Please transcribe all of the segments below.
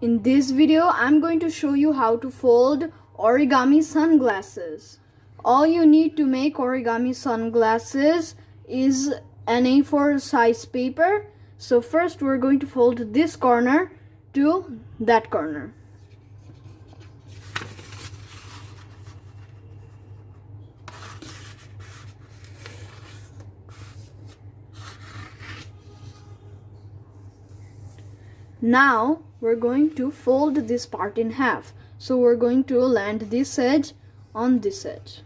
In this video, I'm going to show you how to fold origami sunglasses. All you need to make origami sunglasses is an A4 size paper. So first we're going to fold this corner to that corner. Now we're going to fold this part in half. So we're going to land this edge on this edge.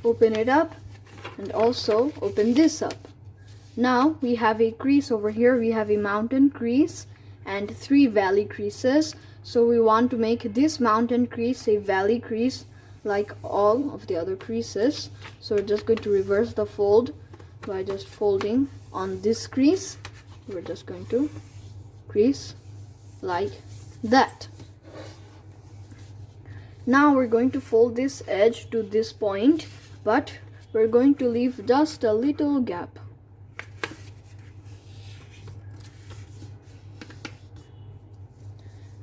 Open it up and also open this up. Now we have a crease over here. We have a mountain crease and 3 valley creases. So we want to make this mountain crease a valley crease like all of the other creases. So we're just going to reverse the fold by just folding on this crease. We're just going to crease like that. Now we're going to fold this edge to this point, but we're going to leave just a little gap.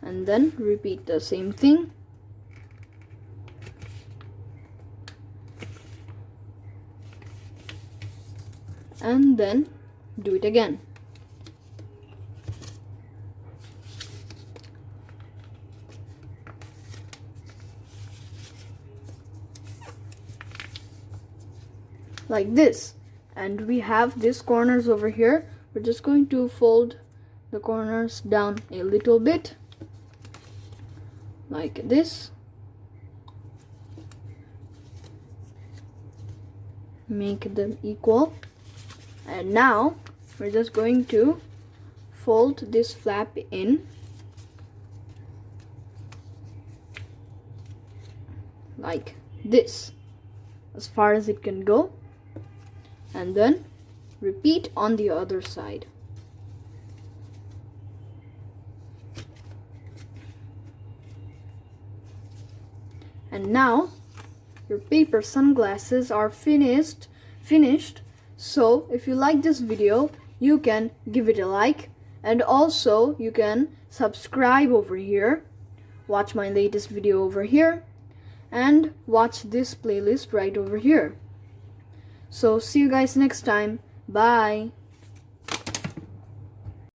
And then repeat the same thing. And then do it again. Like this. And we have these corners over here. We're just going to fold the corners down a little bit. Like this. Make them equal. And now we're just going to fold this flap in like this, as far as it can go, and then repeat on the other side. And now your paper sunglasses are finished. So if you like this video, you can give it a like, and also you can subscribe over here, watch my latest video over here, and watch this playlist right over here. So see you guys next time. Bye.